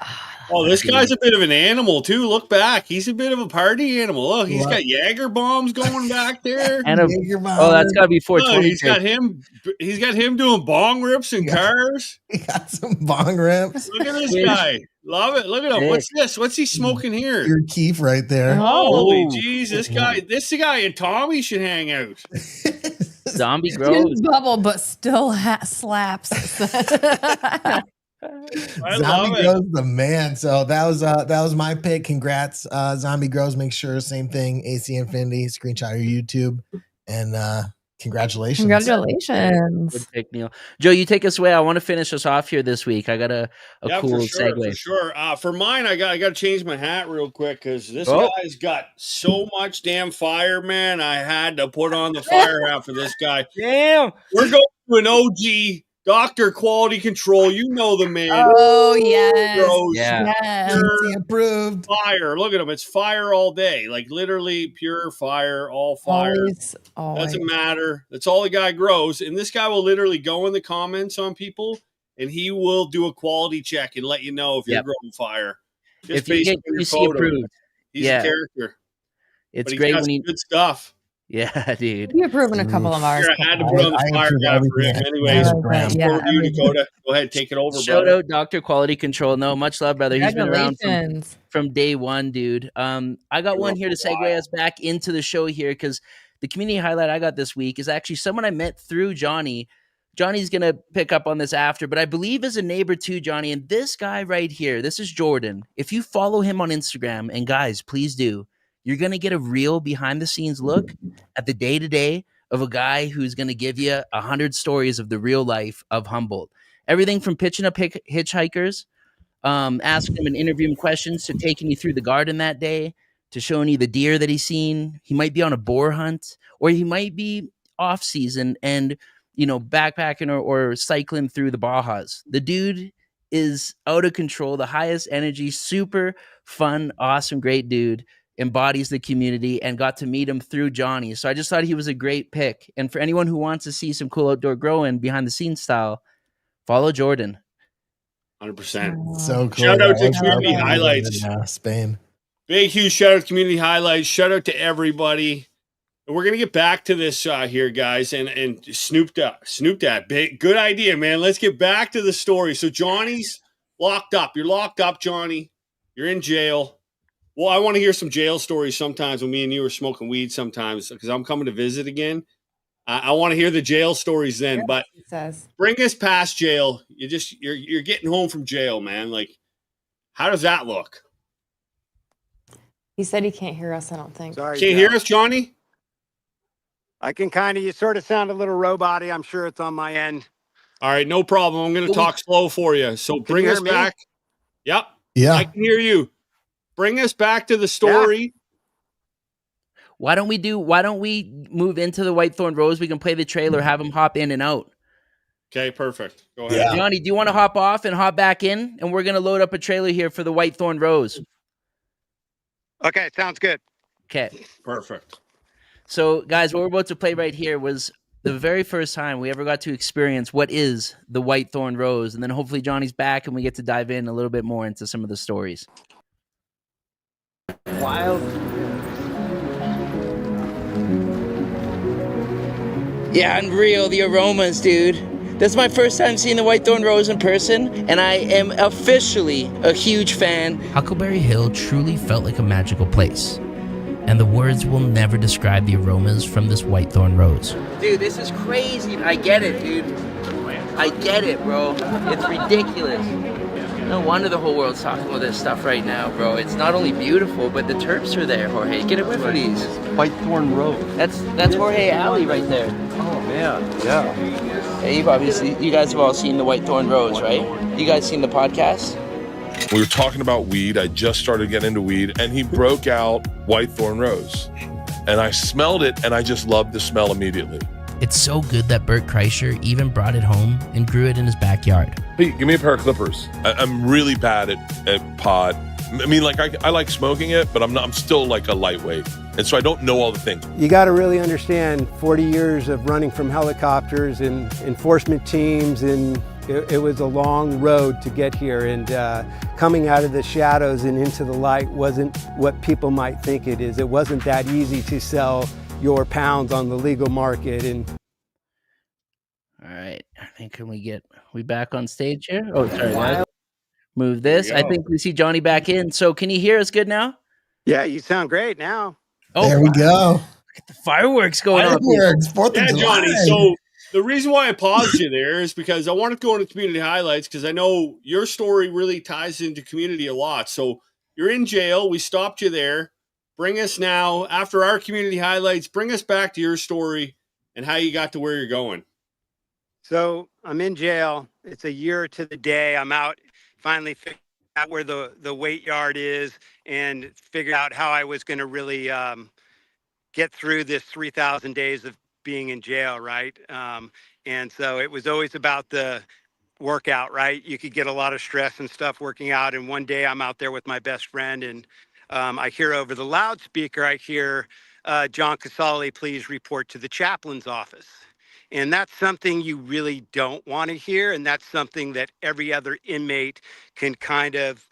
Oh, this guy's a bit of an animal too. Look back. He's a bit of a party animal. Look, he's got Jaeger bombs going back there. And that's got to be 420. He's got him doing bong rips in cars. He got some bong rips. Look at this guy. Love it. Look at him. What's this? What's he smoking here? Your Keef right there. Holy jeez, this guy and Tommy should hang out. Zombie Grows. Bubble, but still slaps. Zombie Grows the man. So that was my pick. Congrats, Zombie Grows. Make sure same thing. AC Infinity. Screenshot your YouTube and congratulations. Good pick, Neil. Joe, you take us away. I want to finish us off here this week. I got a cool segue. For sure. For mine, I got to change my hat real quick because this guy's got so much damn fire, man. I had to put on the fire hat for this guy. Damn. We're going to an OG. Dr. Quality Control, you know the man. Oh, yes. Yes. Approved. Fire. Look at him. It's fire all day. Like literally pure fire, all fire. Always. Doesn't matter. That's all the guy grows. And this guy will literally go in the comments on people and he will do a quality check and let you know if you're growing fire. Just if you get QC approved. He's a character. It's great when he good stuff. Yeah, dude. You've proven a couple of ours. I had to put on the fire guy for him. Anyways, over to you, Dakota. Go ahead, take it over, Shout out Dr. Quality Control. No, much love, brother. He's been around from day one, dude. I got one here to segue us back into the show here because the community highlight I got this week is actually someone I met through Johnny. Johnny's going to pick up on this after, but I believe is a neighbor to Johnny. And this guy right here, this is Jordan. If you follow him on Instagram, and guys, please do, you're going to get a real behind-the-scenes look at the day-to-day of a guy who's going to give you 100 stories of the real life of Humboldt. Everything from pitching up hitchhikers, asking him and interviewing questions, to taking you through the garden that day, to showing you the deer that he's seen. He might be on a boar hunt, or he might be off-season and, backpacking or cycling through the Bajas. The dude is out of control, the highest energy, super fun, awesome, great dude, embodies the community, and got to meet him through Johnny. So I just thought he was a great pick. And for anyone who wants to see some cool outdoor growing behind the scenes style, follow Jordan. 100%. So cool. Shout out to I Community love Highlights. Spain. Big, huge shout out to Community Highlights. Shout out to everybody. And we're going to get back to this here, guys. And Snoop Dad. Big, good idea, man. Let's get back to the story. So Johnny's locked up. You're locked up, Johnny. You're in jail. Well, I want to hear some jail stories sometimes when me and you were smoking weed sometimes because I'm coming to visit again. I want to hear the jail stories then, but bring us past jail. You're getting home from jail, man. Like, how does that look? He said he can't hear us, I don't think. Sorry, Can't hear us, Johnny? I can you sort of sound a little robot-y. I'm sure it's on my end. All right, no problem. I'm going to talk slow for you. So bring us back. Yep. Yeah. I can hear you. Bring us back to the story. Yeah. Why don't we move into the Whitethorn Rose? We can play the trailer, have him hop in and out. Okay, perfect. Go ahead. Yeah. Johnny, do you want to hop off and hop back in? And we're going to load up a trailer here for the Whitethorn Rose. Okay, sounds good. Okay. Perfect. So, guys, what we're about to play right here was the very first time we ever got to experience what is the Whitethorn Rose. And then hopefully Johnny's back and we get to dive in a little bit more into some of the stories. Wild. Yeah, unreal. The aromas, dude. This is my first time seeing the Whitethorn Rose in person, and I am officially a huge fan. Huckleberry Hill truly felt like a magical place, and the words will never describe the aromas from this Whitethorn Rose. Dude, this is crazy. I get it, dude. I get it, bro. It's ridiculous. No wonder the whole world's talking about this stuff right now, bro. It's not only beautiful, but the terps are there, Jorge. Get a whiff of these. Whitethorn Rose. That's Jorge Alley right there. Oh man, yeah. Hey, you guys have all seen the Whitethorn Rose, right? You guys seen the podcast? We were talking about weed. I just started getting into weed, and he broke out Whitethorn Rose. And I smelled it, and I just loved the smell immediately. It's so good that Bert Kreischer even brought it home and grew it in his backyard. Hey, give me a pair of clippers. I'm really bad at pot. I mean, like I like smoking it, but I'm still like a lightweight. And so I don't know all the things. You got to really understand 40 years of running from helicopters and enforcement teams, and it was a long road to get here. And coming out of the shadows and into the light wasn't what people might think it is. It wasn't that easy to sell your pounds on the legal market. And all right, I think we back on stage here? Oh, sorry, guys. Move this. I think we see Johnny back in. So can you hear us good now? Yeah, you sound great now. Oh, there we go. Look at the fireworks going on. Yeah, Johnny. So the reason why I paused you there is because I wanted to go into community highlights because I know your story really ties into community a lot. So you're in jail. We stopped you there. Bring us now, after our community highlights, bring us back to your story and how you got to where you're going. So I'm in jail. It's a year to the day. I'm out, finally figured out where the weight yard is and figured out how I was going to really get through this 3,000 days of being in jail, right? And so it was always about the workout, right? You could get a lot of stress and stuff working out. And one day I'm out there with my best friend and I hear over the loudspeaker, I hear, John Casali, please report to the chaplain's office. And that's something you really don't want to hear. And that's something that every other inmate can kind of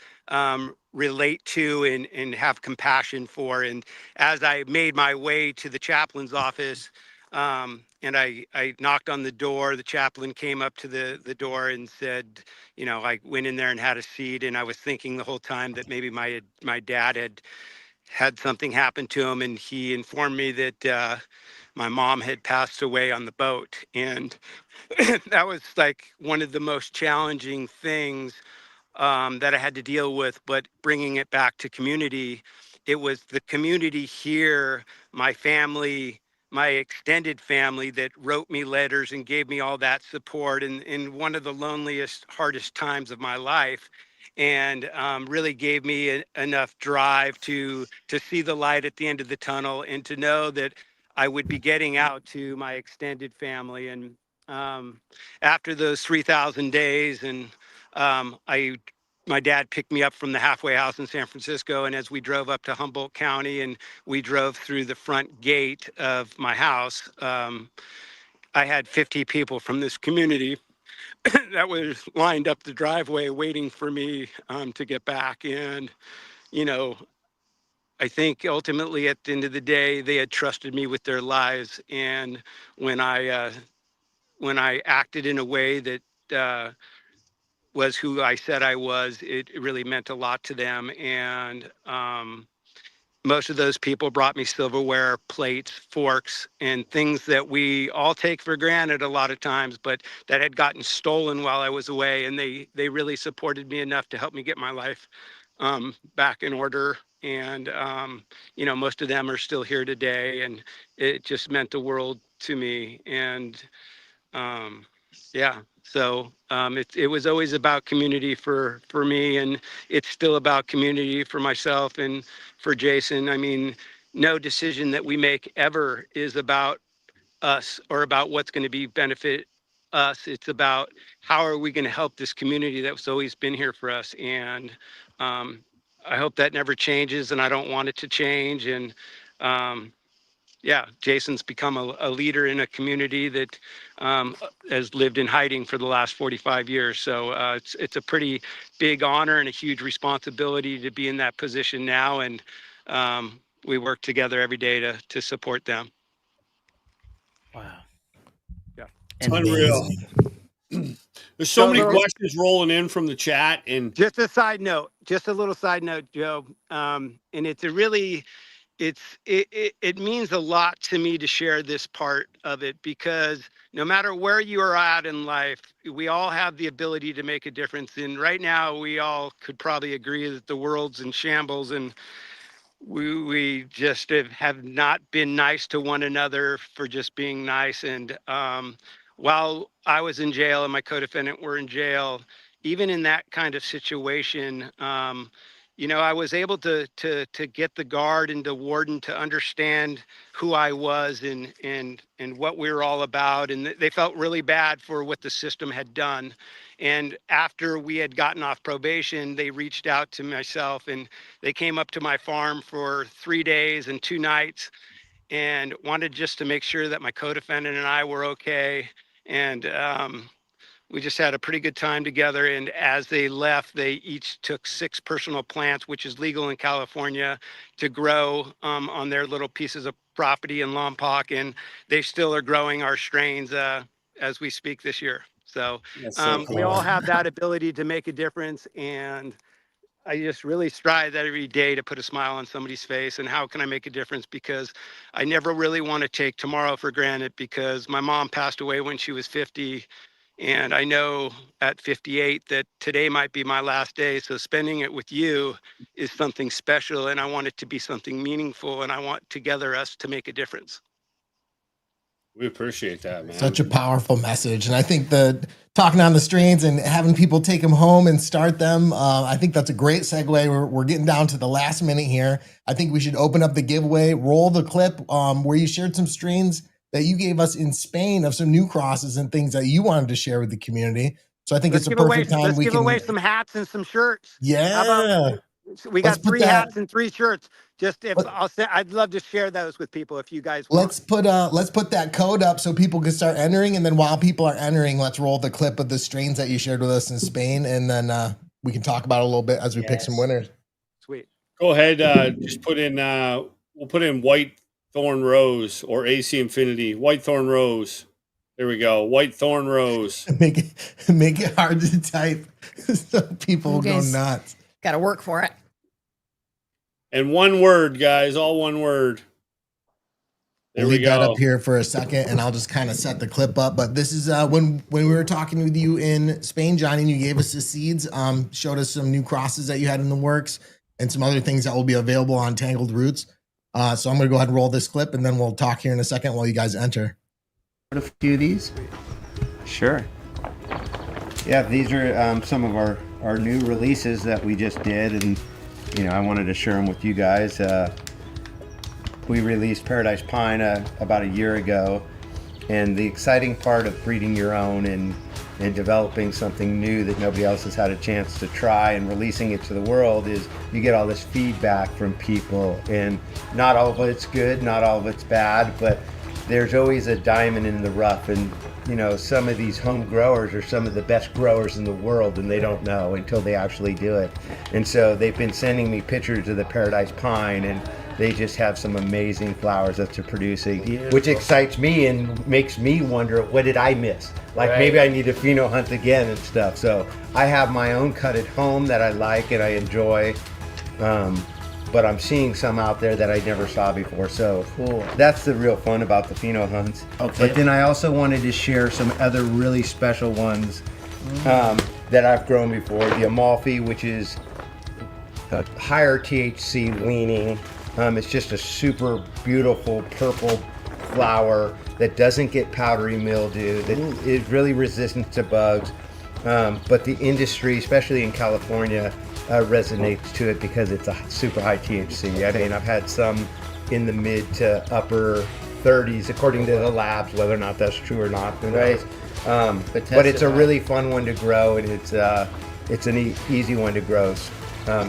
relate to and have compassion for. And as I made my way to the chaplain's office, and I knocked on the door, the chaplain came up to the door and said, you know, I went in there and had a seat. And I was thinking the whole time that maybe my dad had something happen to him. And he informed me that my mom had passed away on the boat. And that was like one of the most challenging things that I had to deal with. But bringing it back to community, it was the community here, my family, my extended family that wrote me letters and gave me all that support in one of the loneliest, hardest times of my life. And really gave me enough drive to see the light at the end of the tunnel and to know that I would be getting out to my extended family. And after those 3,000 days, and my dad picked me up from the halfway house in San Francisco, and as we drove up to Humboldt County and we drove through the front gate of my house, I had 50 people from this community that was lined up the driveway waiting for me to get back. And, you know, I think ultimately at the end of the day, they had trusted me with their lives. And when I acted in a way that was who I said I was, it really meant a lot to them. And most of those people brought me silverware, plates, forks, and things that we all take for granted a lot of times, but that had gotten stolen while I was away. And they really supported me enough to help me get my life back in order. And, you know, most of them are still here today, and it just meant the world to me. And yeah, so it was always about community for me, and it's still about community for myself and for Jason. I mean, no decision that we make ever is about us or about what's going to be benefit us. It's about how are we going to help this community that's always been here for us. And I hope that never changes, and I don't want it to change. And yeah, Jason's become a leader in a community that has lived in hiding for the last 45 years. So it's a pretty big honor and a huge responsibility to be in that position now. And we work together every day to support them. Wow. Yeah. It's unreal. There's so many questions rolling in from the chat. And just a side note, just a little side note, Joe. And it's a really, it means a lot to me to share this part of it, because no matter where you are at in life, we all have the ability to make a difference. And right now, we all could probably agree that the world's in shambles, and we just have not been nice to one another for just being nice. And while I was in jail and my co-defendant were in jail, even in that kind of situation, you know, I was able to get the guard and the warden to understand who I was and what we were all about. And they felt really bad for what the system had done. And after we had gotten off probation, they reached out to myself, and they came up to my farm for 3 days and 2 nights and wanted just to make sure that my co-defendant and I were okay. And we just had a pretty good time together. And as they left, they each took 6 personal plants, which is legal in California, to grow on their little pieces of property in Lompoc. And they still are growing our strains as we speak this year. So, cool. We all have that ability to make a difference. And I just really strive every day to put a smile on somebody's face. And how can I make a difference? Because I never really want to take tomorrow for granted, because my mom passed away when she was 50. And I know at 58 that today might be my last day. So spending it with you is something special, and I want it to be something meaningful, and I want together us to make a difference. We appreciate that, man. Such a powerful message. And I think the talking on the strains and having people take them home and start them, I think that's a great segue. We're getting down to the last minute here. I think we should open up the giveaway, roll the clip where you shared some strains that you gave us in Spain of some new crosses and things that you wanted to share with the community. So I think it's a perfect time. Let's give away some hats and some shirts. Yeah. We got 3 hats and 3 shirts. Just if I'd love to share those with people if you guys want. Let's put that code up so people can start entering. And then while people are entering, let's roll the clip of the strains that you shared with us in Spain. And then we can talk about it a little bit as we pick some winners. Sweet. Go ahead. Just put in, we'll put in Whitethorn Rose or AC Infinity. Whitethorn Rose. There we go. Whitethorn Rose. Make it hard to type so people go nuts. Got to work for it. And one word, guys. All one word. There we'll we leave go. that up here for a second, and I'll just kind of set the clip up. But this is when we were talking with you in Spain, Johnny, and you gave us the seeds, showed us some new crosses that you had in the works and some other things that will be available on Tangled Roots. So I'm going to go ahead and roll this clip, and then we'll talk here in a second while you guys enter. A few of these? Sure. Yeah, these are some of our new releases that we just did, and you know, I wanted to share them with you guys. We released Paradise Pine about a year ago, And the exciting part of breeding your own and developing something new that nobody else has had a chance to try and releasing it to the world is you get all this feedback from people, and not all of it's good, not all of it's bad, but there's always a diamond in the rough. And you know, some of these home growers are some of the best growers in the world, and they don't know until they actually do it. And so they've been sending me pictures of the Paradise Pine, and they just have some amazing flowers that they're producing, which excites me and makes me wonder, what did I miss? Like maybe I need to pheno hunt again and stuff. So I have my own cut at home that I like and I enjoy. But I'm seeing some out there that I never saw before. So cool. That's the real fun about the pheno hunts. Okay. But then I also wanted to share some other really special ones that I've grown before. The Amalfi, which is a higher THC leaning. It's just a super beautiful purple flower that doesn't get powdery mildew, that is really resistant to bugs. But the industry, especially in California, resonates to it because it's a super high THC. I mean, I've had some in the mid to upper 30s, according to the labs. Whether or not that's true or not, who knows? But it's a really fun one to grow, and it's an easy one to grow.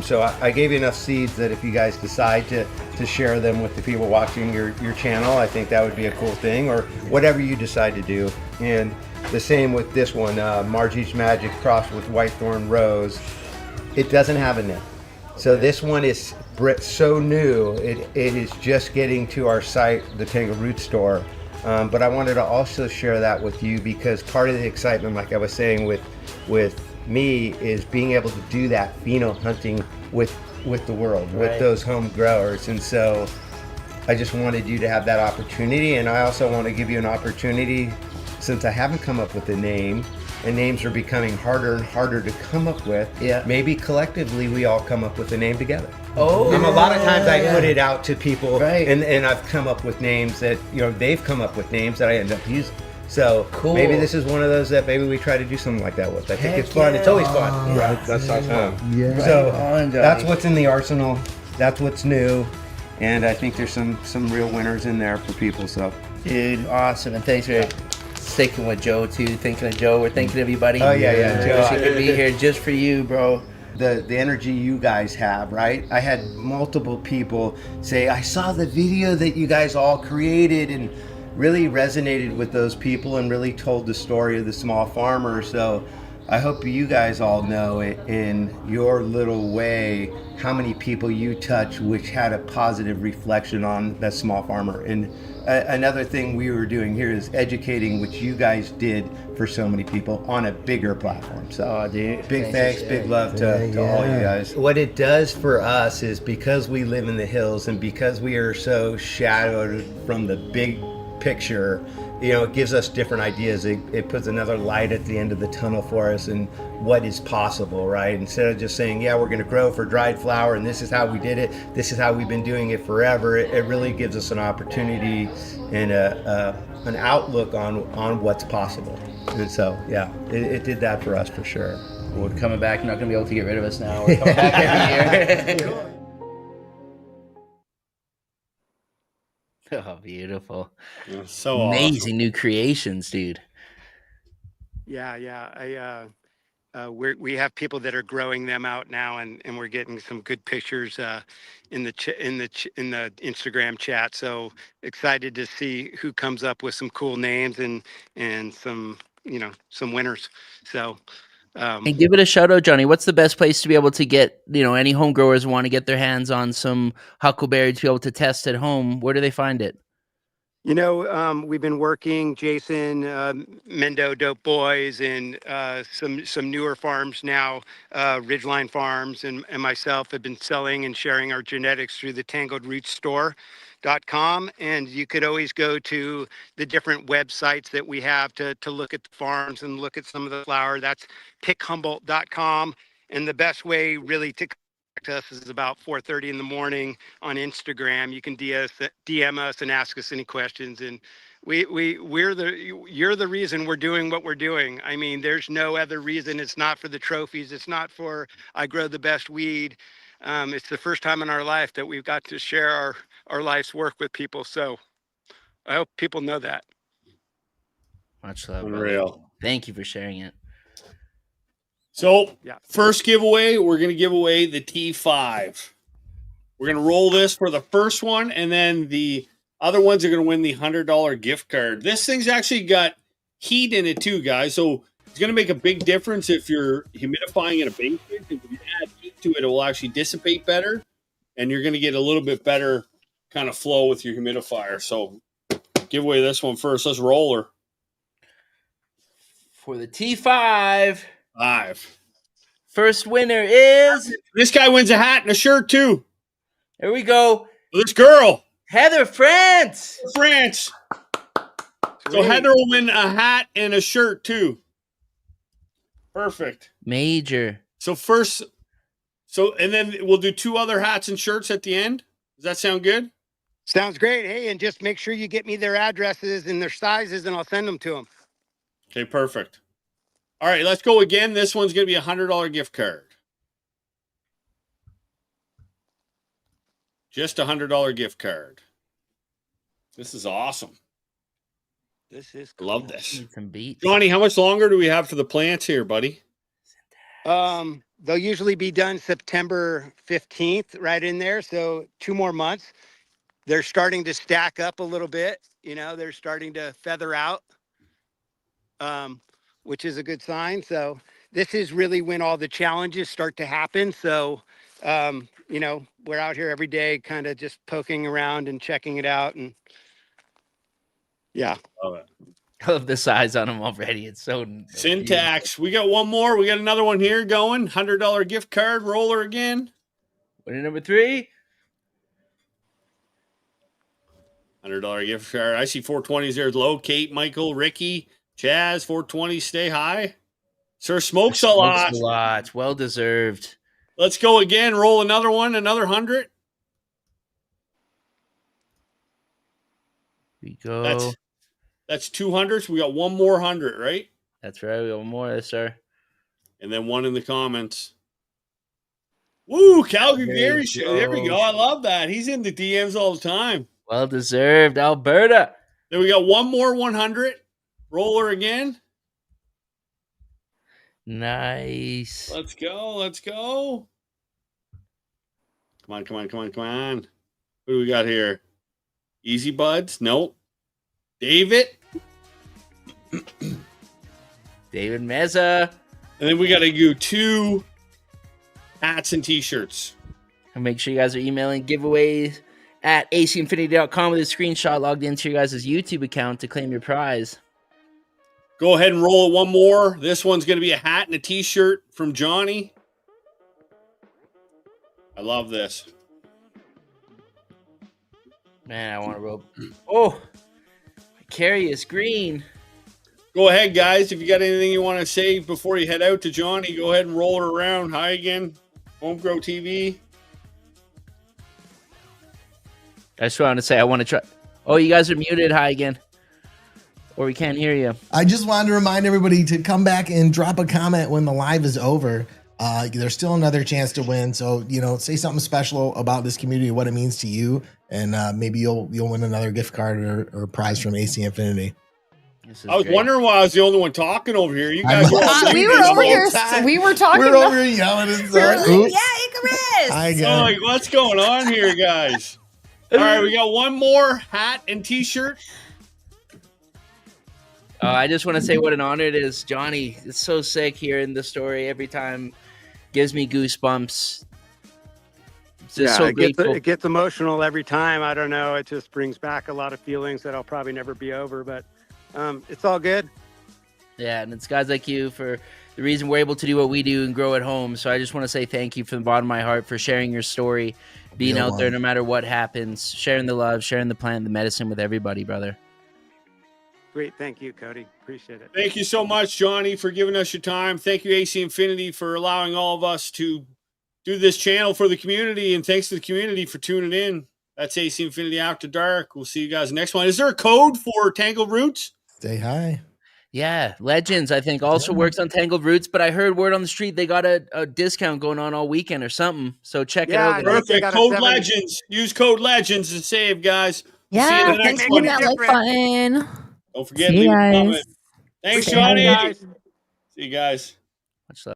So I gave you enough seeds that if you guys decide to share them with the people watching your channel, I think that would be a cool thing, or whatever you decide to do. And the same with this one, Margie's Magic crossed with Whitethorn Rose. It doesn't have a nip. So this one is so new, it is just getting to our site, the Tango Root store. But I wanted to also share that with you because part of the excitement, like I was saying with me, is being able to do that pheno hunting with the world, with those home growers. And so I just wanted you to have that opportunity. And I also want to give you an opportunity, since I haven't come up with a name, and names are becoming harder and harder to come up with. Yeah. Maybe collectively we all come up with a name together. Oh. A lot of times I put it out to people, and I've come up with names that, you know, they've come up with names that I end up using. So maybe this is one of those that maybe we try to do something like that with. I think it's fun. It's always fun. That sounds fun. Yeah. So that's what's in the arsenal. That's what's new. And I think there's some real winners in there for people. So, dude, awesome. And thanks for sticking with Joe too. Thinking of Joe. We're thinking of you, buddy. Oh yeah. Joe, she could be here just for you, bro. The energy you guys have, right? I had multiple people say, I saw the video that you guys all created, and really resonated with those people and really told the story of the small farmer. So I hope you guys all know it in your little way, how many people you touch which had a positive reflection on that small farmer. And another thing we were doing here is educating, which you guys did for so many people on a bigger platform. So big thanks, big love to all you guys. What it does for us is, because we live in the hills and because we are so shadowed from the big picture, you know, it gives us different ideas. It puts another light at the end of the tunnel for us and what is possible, right? Instead of just saying, yeah, we're going to grow for dried flower and this is how we did it, this is how we've been doing it forever. It really gives us an opportunity and an outlook on what's possible. And so, yeah, it did that for us for sure. We're coming back. You're not going to be able to get rid of us now. We're coming back every year. Oh, beautiful. So amazing new creations, dude. Yeah. We have people that are growing them out now, and we're getting some good pictures in the Instagram chat. So excited to see who comes up with some cool names and some winners. So and give it a shout out, Johnny. What's the best place to be able to get, any home growers want to get their hands on some huckleberry to be able to test at home? Where do they find it? We've been working, Jason, Mendo Dope Boys, and some newer farms now, Ridgeline Farms, and myself have been selling and sharing our genetics through the TangledRootsStore.com. And you could always go to the different websites that we have to look at the farms and look at some of the flower. That's pickhumboldt.com. And the best way really to us is about 4:30 in the morning on Instagram. You can DM us and ask us any questions, and you're the reason we're doing what we're doing. I mean, there's no other reason. It's not for the trophies. It's not for I grow the best weed. It's the first time in our life that we've got to share our life's work with people. So I hope people know that. Much love, Unreal. brother. Thank you for sharing it. So, first giveaway, we're going to give away the T5. We're going to roll this for the first one, and then the other ones are going to win the $100 gift card. This thing's actually got heat in it too, guys. So it's going to make a big difference if you're humidifying in a basement. If you add heat to it, it will actually dissipate better, and you're going to get a little bit better kind of flow with your humidifier. So give away this one first. Let's roll her. For the T5. 5. First winner is... This guy wins a hat and a shirt too. Here we go. This girl. Heather France. France. So Heather will win a hat and a shirt too. Perfect. Major. So first, and then we'll do 2 other hats and shirts at the end. Does that sound good? Sounds great. Hey, and just make sure you get me their addresses and their sizes, and I'll send them to them. Okay, perfect. All right, let's go again. This one's going to be a $100 gift card. Just a $100 gift card. This is awesome. This is cool. Love this. Some beats. Johnny, how much longer do we have for the plants here, buddy? They'll usually be done September 15th, right in there. So 2 more months. They're starting to stack up a little bit. You know, they're starting to feather out, which is a good sign. So this is really when all the challenges start to happen. So, you know, we're out here every day kind of just poking around and checking it out. And yeah. Love it. I love the size on them already. It's so Syntax. We got one more. We got another one here going. $100 gift card. Roller again. Winner number 3. $100 gift card. I see 420s there. Low. Kate, Michael, Ricky, Chaz. 420. Stay high. Sir Smokes a lot. Smokes a lot. Well deserved. Let's go again. Roll another one. Another 100. We go. That's 200. So we got one more 100, right? That's right. We got one more, sir. And then one in the comments. Woo, Calgary Gary. There we go. I love that. He's in the DMs all the time. Well deserved, Alberta. Then we got one more 100. Roller again. Nice. Let's go. Let's go. Come on, come on, come on, come on. What do we got here? Easy Buds? Nope. David. David Meza. And then we got to do 2 hats and t-shirts. And make sure you guys are emailing giveaways at acinfinity.com with a screenshot logged into your guys' YouTube account to claim your prize. Go ahead and roll it one more. This one's going to be a hat and a t-shirt from Johnny. I love this. Man, I want to roll. Oh, Carius Green. Go ahead, guys. If you got anything you want to say before you head out to Johnny, go ahead and roll it around. Hi again. Homegrow TV. I just wanted to say I want to try. Oh, you guys are muted. Hi again. Or we can't hear you. I just wanted to remind everybody to come back and drop a comment when the live is over. There's still another chance to win. So, you know, say something special about this community, what it means to you, and maybe you'll win another gift card or a prize from AC Infinity. I was wondering why I was the only one talking over here. You guys we were over here. We were talking. We were over here yelling and stuff. Yeah, Icarus. I'm like, what's going on here, guys? All right, we got one more hat and t-shirt. I just want to say what an honor it is, Johnny. It's so sick hearing the story every time. Gives me goosebumps. So grateful. It gets emotional every time. I don't know. It just brings back a lot of feelings that I'll probably never be over, but it's all good. Yeah, and it's guys like you for the reason we're able to do what we do and grow at home. So I just want to say thank you from the bottom of my heart for sharing your story, being out there no matter what happens, sharing the love, sharing the plant, the medicine with everybody, brother. Great. Thank you, Cody. Appreciate it. Thank you so much, Johnny, for giving us your time. Thank you, AC Infinity, for allowing all of us to do this channel for the community. And thanks to the community for tuning in. That's AC Infinity After Dark. We'll see you guys next one. Is there a code for Tangled Roots? Stay high. Yeah, Legends, I think, also works on Tangled Roots, but I heard word on the street they got a discount going on all weekend or something. So check it out. Perfect. Code Legends. Use code Legends to save, guys. Yeah, see you in the thanks next for one. that like button. Don't forget, leave a comment. Thanks, Appreciate it, Johnny. guys. See you guys. Much love.